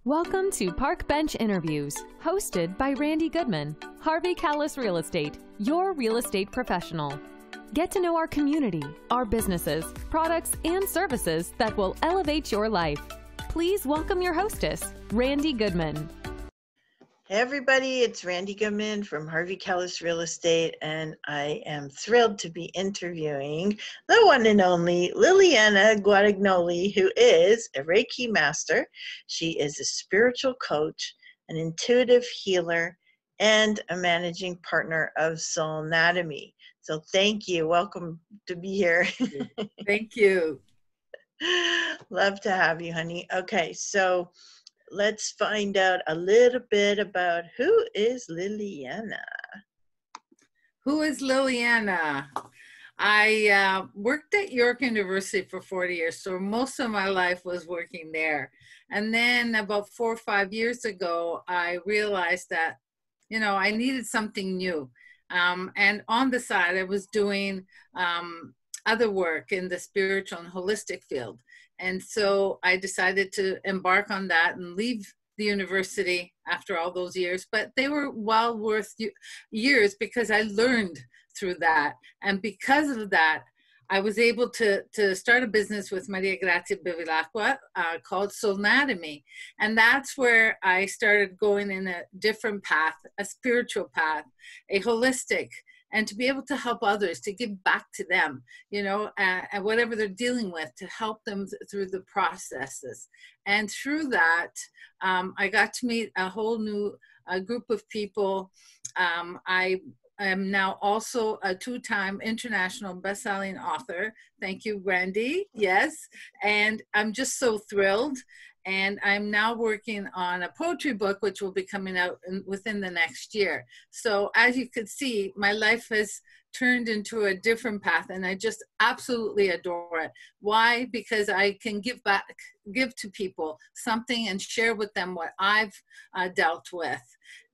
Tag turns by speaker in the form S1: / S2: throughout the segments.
S1: Welcome to Park Bench Interviews, hosted by Randy Goodman, Harvey Callis Real Estate, your real estate professional. Get to know our community, our businesses, products, and services that will elevate your life. Please welcome your hostess, Randy Goodman.
S2: Hey everybody, it's Randy Goodman from Harvey Callis Real Estate, and I am thrilled to be interviewing the one and only Liliana Guadagnoli, who is a Reiki Master. She is a spiritual coach, an intuitive healer, and a managing partner of Soul Anatomy. So thank you. Welcome to be here.
S3: Thank you.
S2: Love to have you, honey. Okay, so let's find out a little bit about who is Liliana.
S3: Who is Liliana? I worked at York University for 40 years, so most of my life was working there. And then about 4 or 5 years ago, I realized that, I needed something new. And on the side, I was doing other work in the spiritual and holistic field. And so I decided to embark on that and leave the university after all those years. But they were well worth years because I learned through that. And because of that, I was able to start a business with Maria Grazia Bevilacqua called Soul Anatomy. And that's where I started going in a different path, a spiritual path, a holistic, and to be able to help others, to give back to them, and whatever they're dealing with, to help them through the processes. And through that, I got to meet a whole new group of people. I am now also a 2-time international best-selling author. Thank you, Randy. Yes. And I'm just so thrilled. And I'm now working on a poetry book, which will be coming out within the next year. So as you could see, my life has turned into a different path, and I just absolutely adore it. Why? Because I can give to people something and share with them what I've dealt with,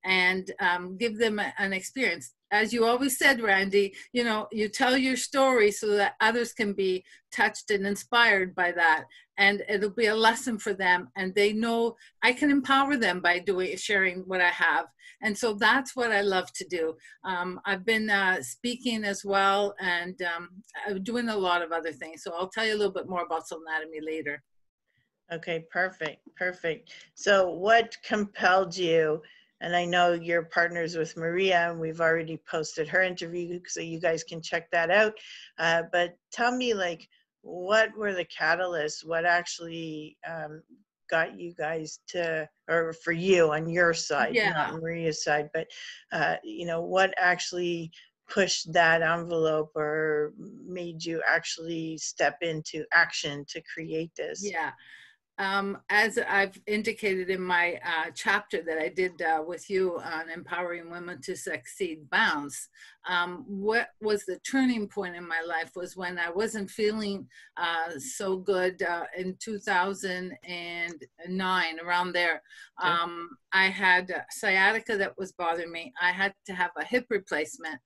S3: and give them an experience. As you always said, Randy, you tell your story so that others can be touched and inspired by that. And it'll be a lesson for them. And they know I can empower them by sharing what I have. And so that's what I love to do. I've been speaking as well, and doing a lot of other things. So I'll tell you a little bit more about Soul Anatomy later.
S2: Okay, perfect. So what compelled you? And I know you're partners with Maria, and we've already posted her interview, so you guys can check that out. But tell me, what were the catalysts? What actually got you guys to, or for you on your side, not Maria's side, but, what actually pushed that envelope or made you actually step into action to create this?
S3: Yeah. As I've indicated in my chapter that I did with you on empowering women to succeed, Bounce, what was the turning point in my life was when I wasn't feeling so good in 2009, around there. I had sciatica that was bothering me. I had to have a hip replacement.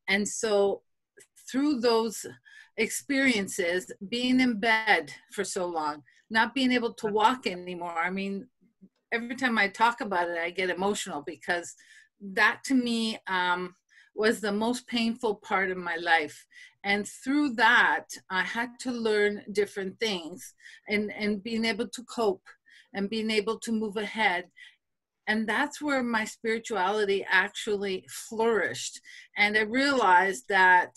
S3: And so through those experiences, being in bed for so long, not being able to walk anymore. I mean, every time I talk about it, I get emotional because that to me was the most painful part of my life. And through that, I had to learn different things and being able to cope and being able to move ahead. And that's where my spirituality actually flourished. And I realized that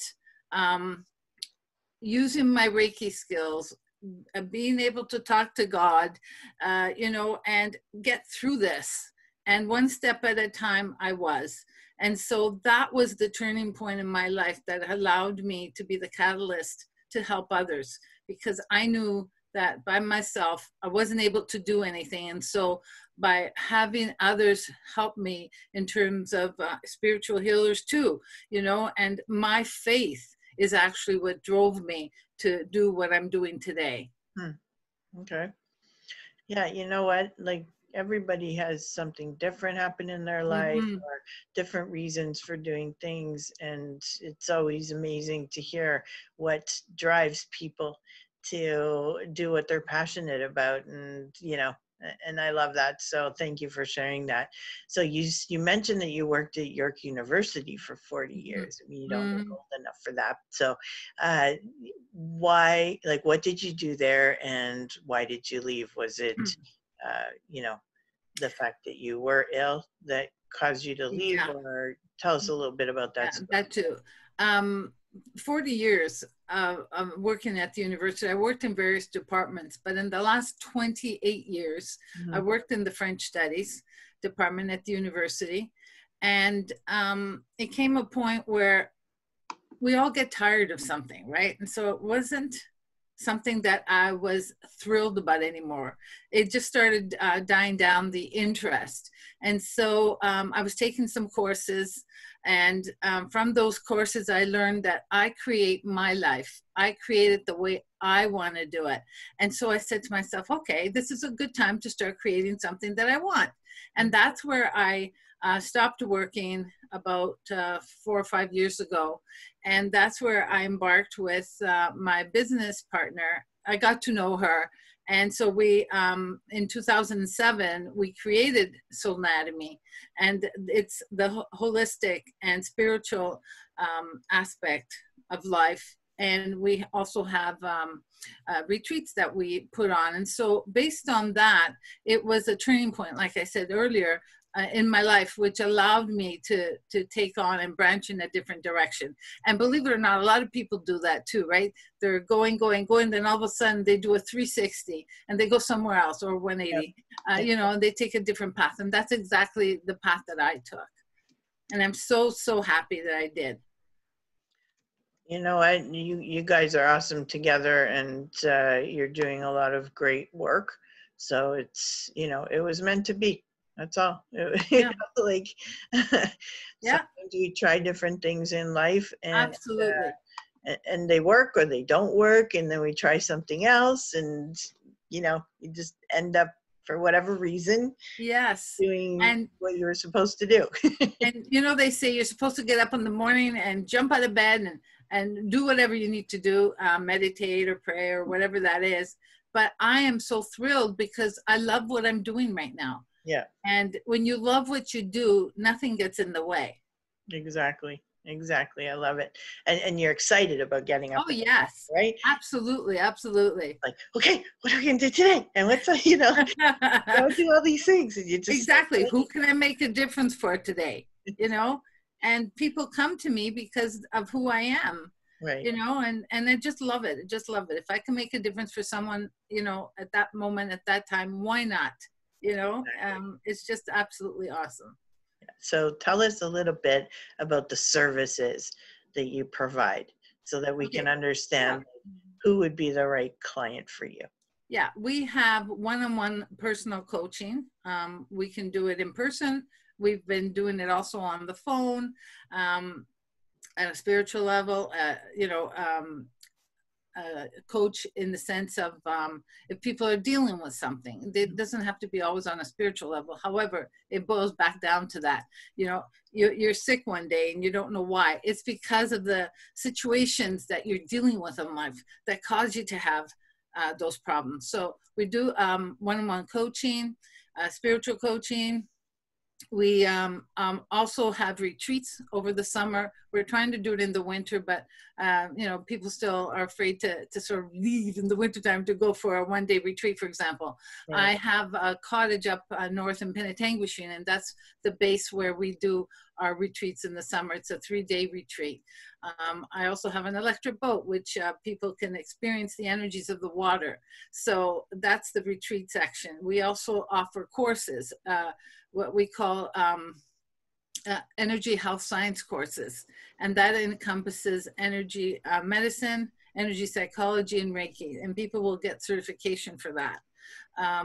S3: using my Reiki skills, being able to talk to God, and get through this. And one step at a time I was. And so that was the turning point in my life that allowed me to be the catalyst to help others, because I knew that by myself, I wasn't able to do anything. And so by having others help me in terms of spiritual healers too, and my faith is actually what drove me to do what I'm doing today.
S2: Okay. Yeah, you know what? Everybody has something different happen in their life, or different reasons for doing things. And it's always amazing to hear what drives people to do what they're passionate about. And, And I love that. So thank you for sharing that. So you mentioned that you worked at York University for 40 years. I mean, you don't look old enough for that. So why, like, what did you do there and why did you leave? Was it, you know, the fact that you were ill that caused you to leave,
S3: Yeah.
S2: or tell us a little bit about that?
S3: Yeah, that too. 40 years of working at the university. I worked in various departments, but in the last 28 years, I worked in the French studies department at the university. And it came a point where we all get tired of something, right? And so it wasn't something that I was thrilled about anymore. It just started dying down the interest. And so I was taking some courses, and from those courses, I learned that I create my life. I create it the way I want to do it. And so I said to myself, okay, this is a good time to start creating something that I want. And that's where I stopped working about 4 or 5 years ago. And that's where I embarked with my business partner. I got to know her. And so we, in 2007, we created Soul Anatomy. And it's the holistic and spiritual aspect of life. And we also have retreats that we put on. And so based on that, it was a turning point, like I said earlier, in my life, which allowed me to take on and branch in a different direction. And believe it or not, a lot of people do that too, right? They're going, then all of a sudden they do a 360 and they go somewhere else, or 180, you know, and they take a different path. And that's exactly the path that I took. And I'm so, so happy that I did.
S2: You know, you guys are awesome together, and you're doing a lot of great work. So it's, you know, it was meant to be. That's all.
S3: Yeah.
S2: Like,
S3: yeah,
S2: you try different things in life, and
S3: absolutely.
S2: And they work or they don't work, and then we try something else, and you know, you just end up, for whatever reason,
S3: yes,
S2: doing
S3: and
S2: what you were supposed to do.
S3: and you know, they say you're supposed to get up in the morning and jump out of bed and do whatever you need to do, meditate or pray or whatever that is. But I am so thrilled because I love what I'm doing right now.
S2: Yeah.
S3: And when you love what you do, nothing gets in the way.
S2: Exactly. I love it. And you're excited about getting up.
S3: Oh, yes.
S2: Right?
S3: Absolutely. Absolutely.
S2: Like, okay, what are we going to do today? And what's, you know, go do all these things. And you just
S3: exactly. Who can I make a difference for today? You know, and people come to me because of who I am.
S2: Right.
S3: You know, and I just love it. I just love it. If I can make a difference for someone, you know, at that moment, at that time, why not? You know, exactly. It's just absolutely awesome.
S2: So tell us a little bit about the services that you provide so that we can understand who would be the right client for you.
S3: Yeah, we have one-on-one personal coaching. We can do it in person. We've been doing it also on the phone, at a spiritual level, you know, coach in the sense of if people are dealing with something, it doesn't have to be always on a spiritual level. However, it boils back down to that. You know, you're sick one day and you don't know why. It's because of the situations that you're dealing with in life that cause you to have those problems. So we do one-on-one coaching, spiritual coaching. We also have retreats over the summer. We're trying to do it in the winter, but you know, people still are afraid to sort of leave in the wintertime to go for a one-day retreat, for example. Right. I have a cottage up north in Penetanguishene, and that's the base where we do our retreats in the summer. It's a 3-day retreat. I also have an electric boat, which people can experience the energies of the water. So that's the retreat section. We also offer courses, what we call energy health science courses. And that encompasses energy medicine, energy psychology, and Reiki. And people will get certification for that.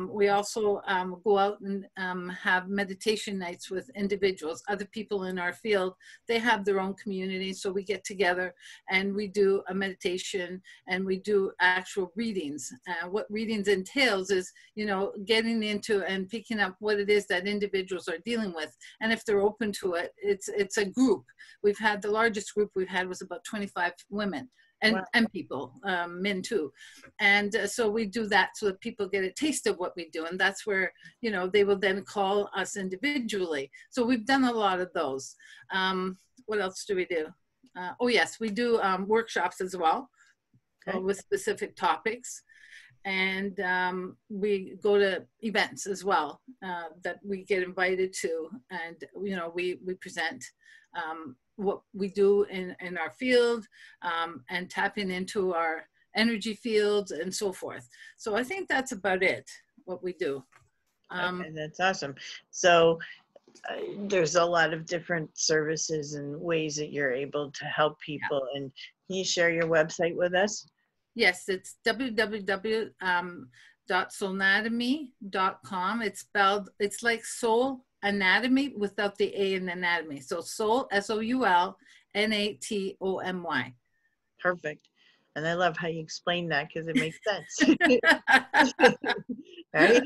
S3: We also go out and have meditation nights with individuals, other people in our field. They have their own community, so we get together and we do a meditation and we do actual readings. What readings entails is, you know, getting into and picking up what it is that individuals are dealing with. And if they're open to it, it's a group. We've had, the largest group we've had was about 25 women. and
S2: Wow.
S3: people, men too. And so we do that so that people get a taste of what we do. And that's where, you know, they will then call us individually. So we've done a lot of those. What else do we do? Oh yes, we do workshops as well,
S2: Okay.
S3: with specific topics. And we go to events as well that we get invited to. And, you know, we present what we do in our field, and tapping into our energy fields and so forth. So I think that's about it, what we do.
S2: Okay, that's awesome. So there's a lot of different services and ways that you're able to help people. Yeah. And can you share your website with us?
S3: Yes, it's www.soulnatomy.com. It's spelled, it's like soul anatomy without the A in anatomy. So soul, SOULNATOMY.
S2: Perfect. And I love how you explain that because it makes sense. Right?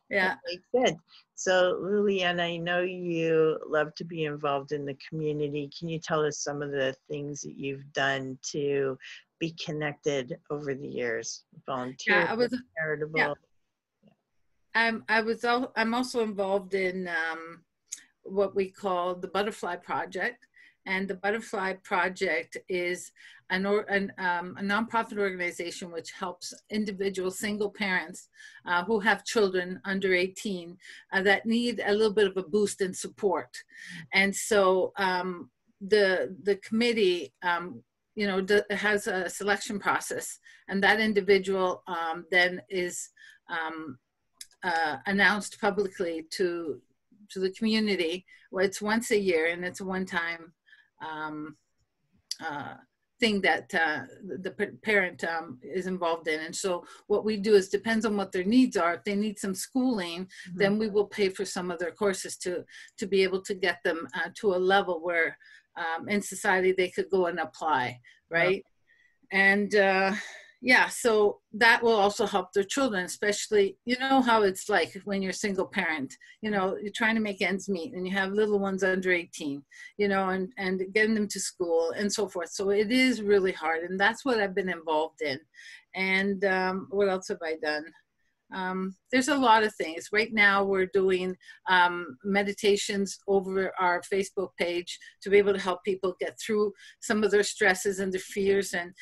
S3: Yeah.
S2: That makes sense. So Liliana, I know you love to be involved in the community. Can you tell us some of the things that you've done to be connected over the years? Volunteer, charitable.
S3: I'm also involved in what we call the Butterfly Project. And the Butterfly Project is a nonprofit organization which helps individual single parents who have children under 18 that need a little bit of a boost in support. And so the committee, you know, has a selection process, and that individual then is announced publicly to the community. Well, it's once a year, and it's a one-time thing that the parent is involved in. And so what we do is, depends on what their needs are. If they need some schooling, then we will pay for some of their courses to be able to get them to a level where in society they could go and apply, right? And yeah, so that will also help their children, especially, you know how it's like when you're a single parent, you know, you're trying to make ends meet and you have little ones under 18, you know, and getting them to school and so forth. So it is really hard, and that's what I've been involved in. And what else have I done? There's a lot of things. Right now we're doing meditations over our Facebook page to be able to help people get through some of their stresses and their fears and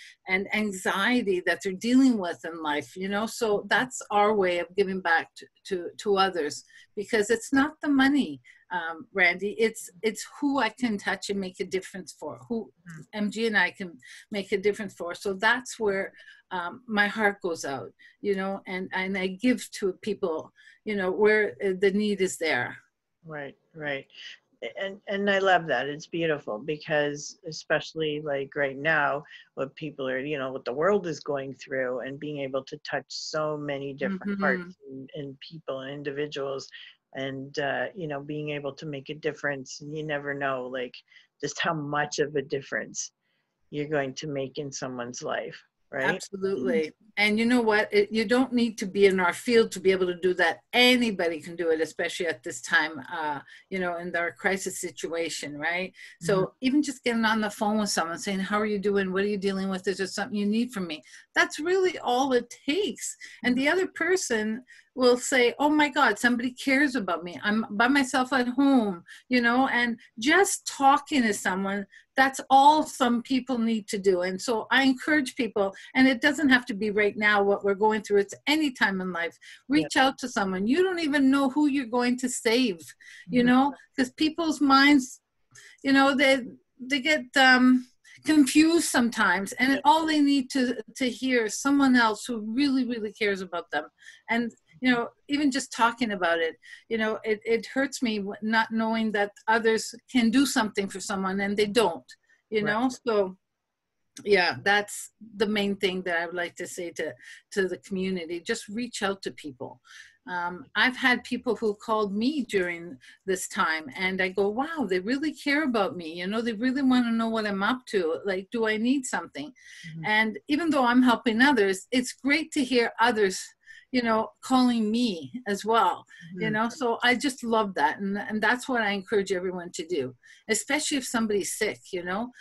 S3: anxiety that they're dealing with in life, you know. So that's our way of giving back to others, because it's not the money, Randy, it's who I can touch and make a difference for, who MG and I can make a difference for. So that's where my heart goes out, you know, and I give to people, you know, where the need is there.
S2: Right, right. And I love that. It's beautiful, because especially like right now, what people are, you know, what the world is going through, and being able to touch so many different hearts and people and individuals, and you know, being able to make a difference. And you never know, like, just how much of a difference you're going to make in someone's life. Right?
S3: Absolutely. And you know what? You don't need to be in our field to be able to do that. Anybody can do it, especially at this time, you know, in our crisis situation, right? So even just getting on the phone with someone saying, how are you doing? What are you dealing with? Is there something you need from me? That's really all it takes. And the other person will say, oh my God, somebody cares about me. I'm by myself at home, you know, and just talking to someone, that's all some people need to do. And so I encourage people, and it doesn't have to be right now what we're going through. It's any time in life. Reach out to someone. You don't even know who you're going to save, you know, because people's minds, you know, they get confused sometimes, and all they need to hear is someone else who really, really cares about them. And you know, even just talking about it, you know, it hurts me not knowing that others can do something for someone and they don't, you know. So yeah, that's the main thing that I would like to say to the community. Just reach out to people. I've had people who called me during this time, and I go, wow, they really care about me. You know, they really want to know what I'm up to. Like, do I need something? And even though I'm helping others, it's great to hear others, you know, calling me as well, you know. So I just love that. And that's what I encourage everyone to do, especially if somebody's sick, you know.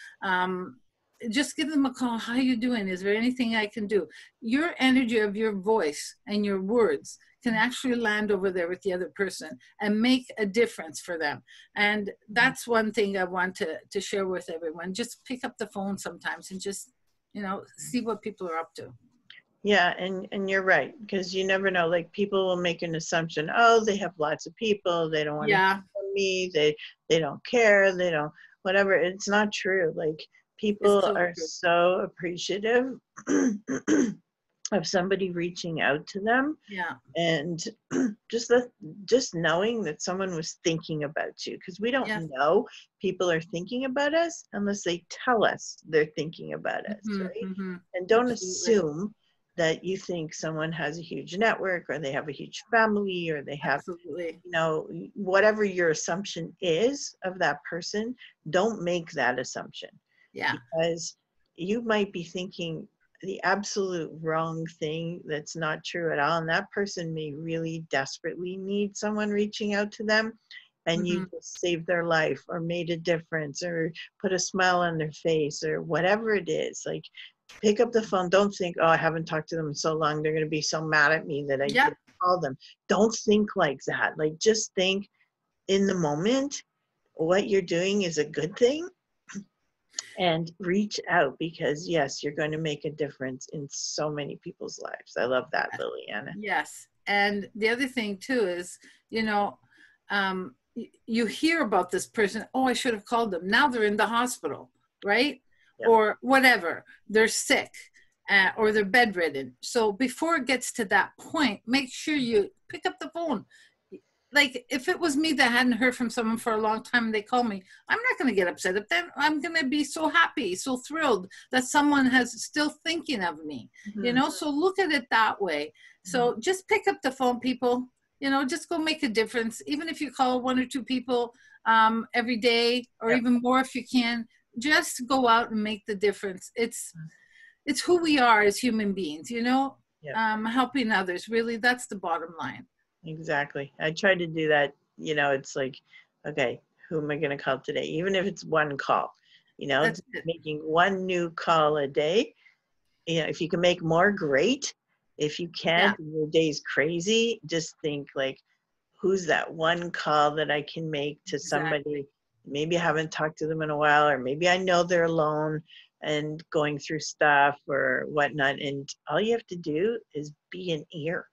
S3: just give them a call. How you doing? Is there anything I can do? Your energy of your voice and your words can actually land over there with the other person and make a difference for them. And that's one thing I want to share with everyone. Just pick up the phone sometimes and just, you know, see what people are up to.
S2: Yeah, and you're right, because you never know. Like, people will make an assumption, oh, they have lots of people, they don't want to hear from me, they don't care, they don't, whatever. It's not true. Like, people are so appreciative of somebody reaching out to them.
S3: Yeah.
S2: And just knowing that someone was thinking about you, because we don't know people are thinking about us unless they tell us they're thinking about us, right? And don't assume that you think someone has a huge network, or they have a huge family, or they have, you know, whatever your assumption is of that person. Don't make that assumption.
S3: Yeah.
S2: Because you might be thinking the absolute wrong thing that's not true at all, and that person may really desperately need someone reaching out to them, and you just saved their life, or made a difference, or put a smile on their face, or whatever it is. Like, pick up the phone. Don't think, oh, I haven't talked to them in so long, they're going to be so mad at me that I didn't call them. Don't think like that. Like, just think in the moment what you're doing is a good thing, and reach out, because yes, you're going to make a difference in so many people's lives. I love that, Liliana.
S3: Yes. And the other thing too is, you know, you hear about this person, oh, I should have called them. Now they're in the hospital, right? Yep. Or whatever, they're sick, or they're bedridden. So before it gets to that point, make sure you pick up the phone. Like, if it was me that hadn't heard from someone for a long time and they call me, I'm not going to get upset. If then I'm going to be so happy, so thrilled that someone has still thinking of me, you know? So look at it that way. So just pick up the phone, people, you know, just go make a difference. Even if you call 1 or 2 people every day, or even more if you can, just go out and make the difference. It's who we are as human beings, you know, helping others. Really, that's the bottom line.
S2: Exactly. I try to do that. You know, it's like, okay, who am I going to call today? Even if it's one call, you know, making one new call a day. You know, if you can make more, great. If you can't, your day's crazy, just think, like, who's that one call that I can make to somebody? Maybe I haven't talked to them in a while, or maybe I know they're alone and going through stuff or whatnot. And all you have to do is be an ear.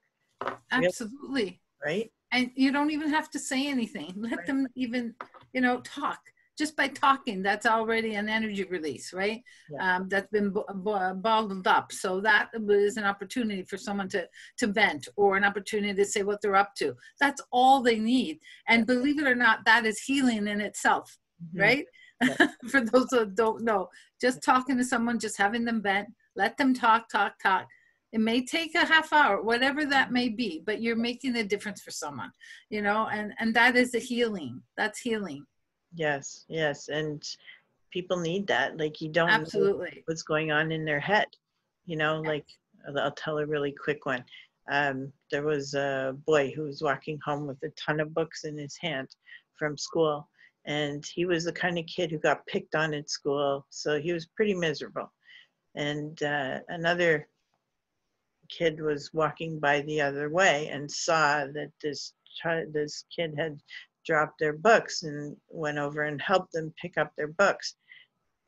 S3: Absolutely.
S2: Right.
S3: And you don't even have to say anything. Let them even, you know, talk. Just by talking, that's already an energy release, right? That's been bottled up. So that is an opportunity for someone to vent, or an opportunity to say what they're up to. That's all they need. And believe it or not, that is healing in itself, right? For those who don't know, just talking to someone, just having them vent, let them talk. It may take a half hour, whatever that may be, but you're making a difference for someone, you know, and that is a healing. That's healing.
S2: Yes. And people need that. Like, you don't know what's going on in their head, you know. Like, I'll tell a really quick one. There was a boy who was walking home with a ton of books in his hand from school, and he was the kind of kid who got picked on at school, so he was pretty miserable. And another kid was walking by the other way and saw that this kid had dropped their books, and went over and helped them pick up their books.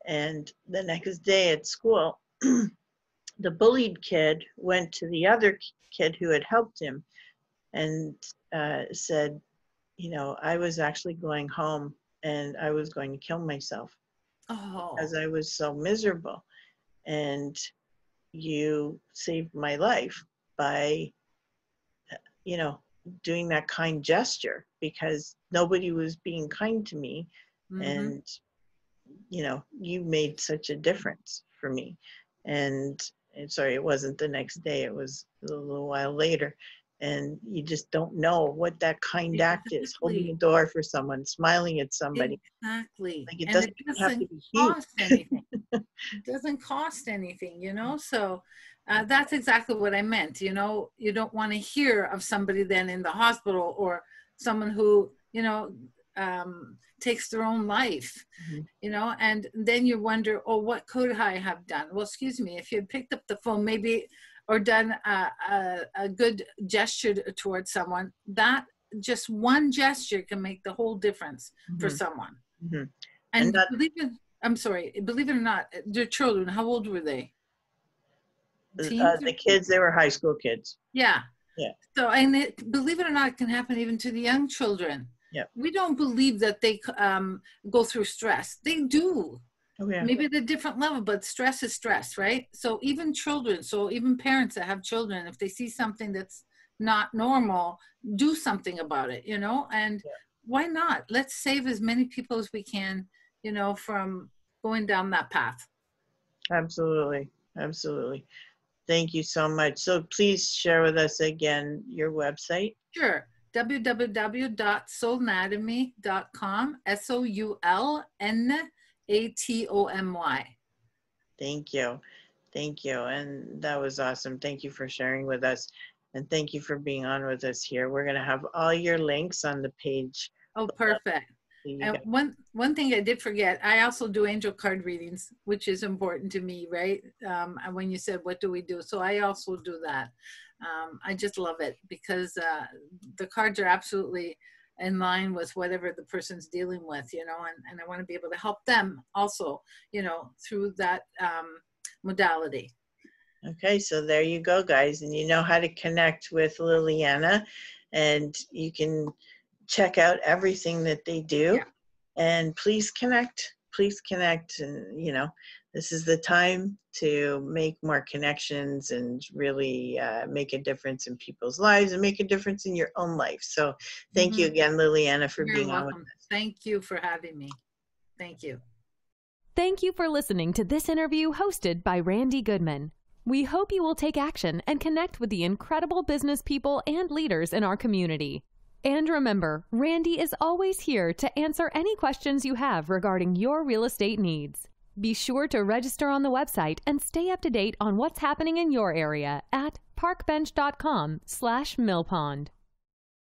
S2: And the next day at school, the bullied kid went to the other kid who had helped him and said, you know, I was actually going home and I was going to kill myself because I was so miserable. And you saved my life by, you know, doing that kind gesture, because nobody was being kind to me. And, you know, you made such a difference for me. And sorry, it wasn't the next day, it was a little while later. And you just don't know what that kind act is. Holding a door for someone, smiling at somebody.
S3: Exactly.
S2: Like, it doesn't have to be huge.
S3: Cost anything. It doesn't cost anything, you know. So that's exactly what I meant. You know, you don't want to hear of somebody then in the hospital, or someone who, you know, takes their own life, you know, and then you wonder, oh, what could I have done? Well, excuse me, if you had picked up the phone maybe, or done a good gesture towards someone, that just one gesture can make the whole difference for someone. And believe it or not, their children, how old were they? Teens?
S2: The kids, they were high school kids.
S3: Yeah.
S2: Yeah.
S3: So, and believe it or not, it can happen even to the young children.
S2: Yeah.
S3: We don't believe that they go through stress. They do.
S2: Oh, yeah.
S3: Maybe at a different level, but stress is stress, right? So even children, so even parents that have children, if they see something that's not normal, do something about it, you know? And why not? Let's save as many people as we can, you know, from going down that path.
S2: Absolutely. Absolutely. Thank you so much. So please share with us again your website.
S3: Sure. www.soulnatomy.com, SOULNATOMY.
S2: Thank you. Thank you. And that was awesome. Thank you for sharing with us. And thank you for being on with us here. We're going to have all your links on the page.
S3: Oh, perfect. And one thing I did forget, I also do angel card readings, which is important to me, right? When you said, what do we do? So I also do that. I just love it because the cards are absolutely in line with whatever the person's dealing with, you know, and I want to be able to help them also, you know, through that modality.
S2: Okay, so there you go, guys. And you know how to connect with Liliana, and you can check out everything that they do. And please connect. And, you know, this is the time to make more connections and really make a difference in people's lives and make a difference in your own life. So thank you again, Liliana, for being on with us.
S3: Thank you for having me. Thank you.
S1: Thank you for listening to this interview hosted by Randy Goodman. We hope you will take action and connect with the incredible business people and leaders in our community. And remember, Randy is always here to answer any questions you have regarding your real estate needs. Be sure to register on the website and stay up to date on what's happening in your area at parkbench.com/millpond.